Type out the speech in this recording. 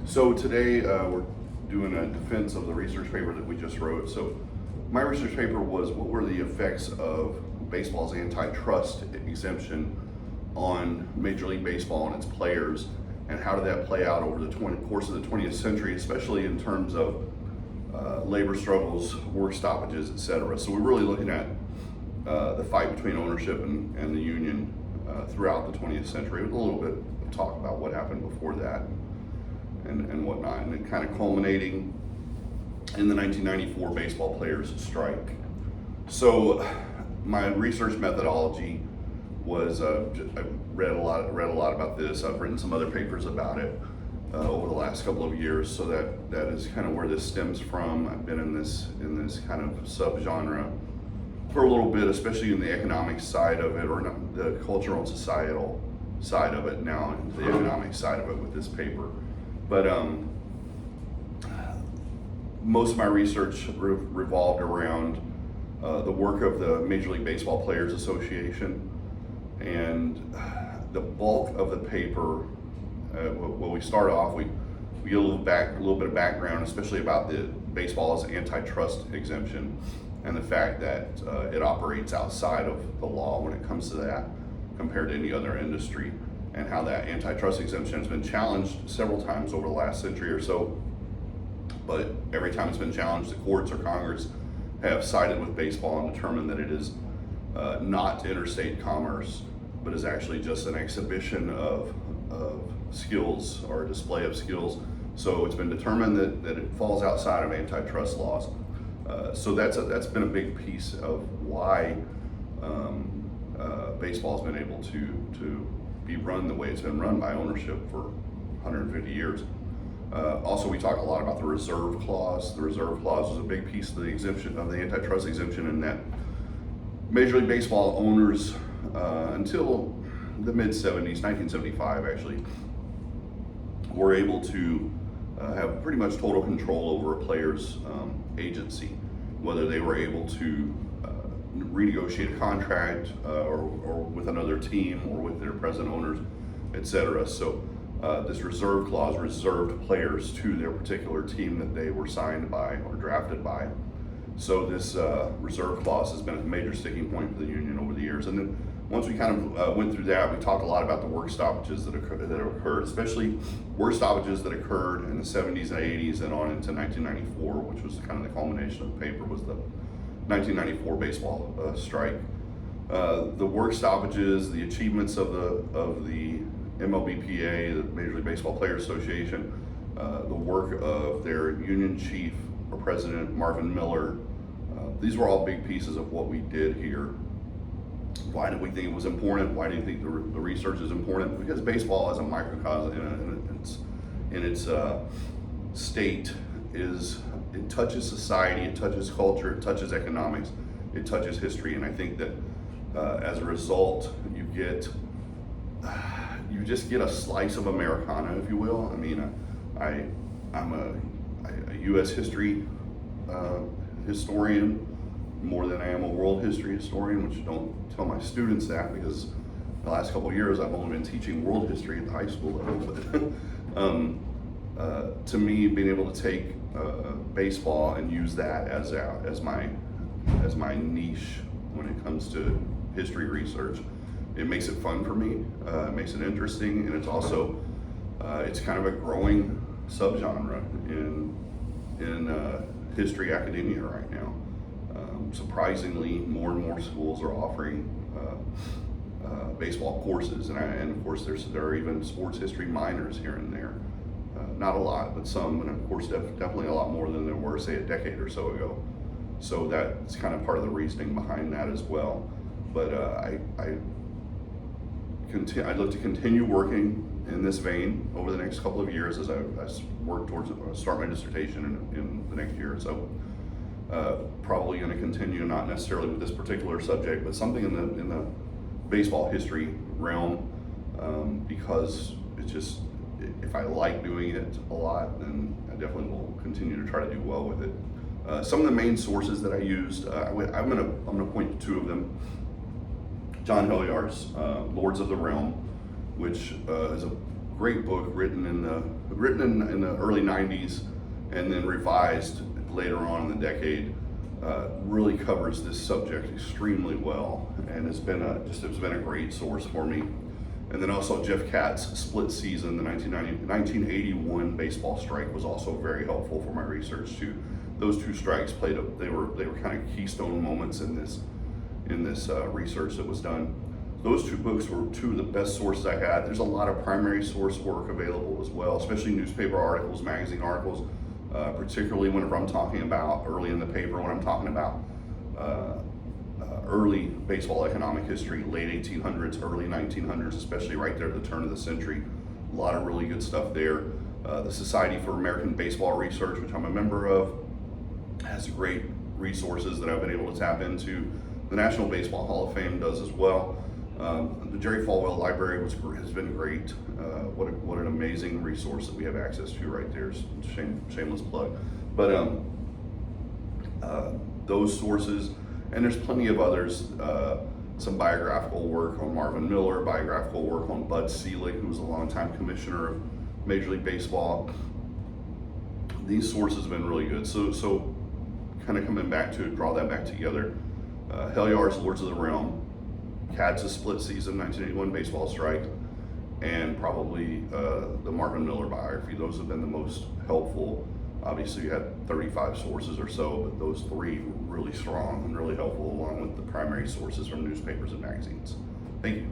So today we're doing a defense of the research paper that we just wrote. So my research paper was what were the effects of baseball's antitrust exemption on Major League Baseball and its players, and how did that play out over the course of the 20th century, especially in terms of labor struggles, work stoppages, etc. So we're really looking at the fight between ownership and the union throughout the 20th century, with a little bit of talk about what happened before that and whatnot, and then kind of culminating in the 1994 baseball players strike. So my research methodology was I read a lot about this. I've written some other papers about it over the last couple of years. So that is kind of where this stems from. I've been in this kind of subgenre for a little bit, especially in the economic side of it, or not, the cultural and societal side of it now, and the economic side of it with this paper. But most of my research revolved around the work of the Major League Baseball Players Association, and the bulk of the paper. Well, we start off, we get a little bit of background, especially about the baseball's antitrust exemption and the fact that it operates outside of the law when it comes to that, compared to any other industry, and how that antitrust exemption has been challenged several times over the last century or so. But every time it's been challenged, the courts or Congress have sided with baseball and determined that it is not interstate commerce, but is actually just an exhibition of skills, or a display of skills. So it's been determined that it falls outside of antitrust laws. So that's been a big piece of why baseball's been able to be run the way it's been run by ownership for 150 years. Also, we talk a lot about the reserve clause. The reserve clause is a big piece of the exemption, of the antitrust exemption, in that Major League Baseball owners, until the mid-70s, 1975 actually, were able to have pretty much total control over a player's agency, whether they were able to renegotiate a contract or with another team or with their present owners, etc. So this reserve clause reserved players to their particular team that they were signed by or drafted by. So this reserve clause has been a major sticking point for the union over the years. And then once we kind of went through that, we talked a lot about the work stoppages that occurred, especially work stoppages that occurred in the 70s and 80s and on into 1994, which was kind of the culmination of the paper, was the 1994 baseball strike. The work stoppages, the achievements of the MLBPA, the Major League Baseball Players Association, the work of their union chief or president, Marvin Miller. These were all big pieces of what we did here. Why did we think it was important? Why do you think the research is important? Because baseball, as a microcosm in its state, it touches society, it touches culture, it touches economics, it touches history, and I think that as a result, you just get a slice of Americana, if you will. I mean, I'm a U.S. history historian more than I am a world history historian, which don't tell my students that, because the last couple of years I've only been teaching world history at the high school level. But to me, being able to take baseball and use that as my niche when it comes to history research, it makes it fun for me. It makes it interesting, and it's also it's kind of a growing subgenre in history academia right now. Surprisingly, more and more schools are offering baseball courses, and of course there are even sports history minors here and there. Not a lot, but some, and of course definitely a lot more than there were, say, a decade or so ago. So that's kind of part of the reasoning behind that as well. But I'd look to continue working in this vein over the next couple of years as I work towards start my dissertation in the next year or so. Probably going to continue, not necessarily with this particular subject, but something in the baseball history realm, because it's just, if I like doing it a lot, then I definitely will continue to try to do well with it. Some of the main sources that I used, I'm going to point to two of them. John Hilliard's Lords of the Realm, which is a great book written in the early 90s and then revised later on in the decade. Really covers this subject extremely well, and it's been a great source for me. And then also Jeff Katz's Split Season, the 1981 baseball strike was also very helpful for my research too. Those two strikes they were kind of keystone moments in this research that was done. Those two books were two of the best sources I had. There's a lot of primary source work available as well, especially newspaper articles, magazine articles, particularly whenever I'm talking about early in the paper, when I'm talking about early baseball economic history, late 1800s, early 1900s, especially right there at the turn of the century. A lot of really good stuff there. The Society for American Baseball Research, which I'm a member of, has great resources that I've been able to tap into. The National Baseball Hall of Fame does as well. The Jerry Falwell Library has been great. What an amazing resource that we have access to right there. Shameless plug. But those sources, and there's plenty of others. Some biographical work on Marvin Miller, biographical work on Bud Selig, who was a longtime commissioner of Major League Baseball. These sources have been really good. So kind of coming back to draw that back together. Helyar's Lords of the Realm, Katz's Split Season, 1981 baseball strike, and probably the Marvin Miller biography. Those have been the most helpful. Obviously, you had 35 sources or so, but those three were really strong and really helpful, along with the primary sources from newspapers and magazines. Thank you.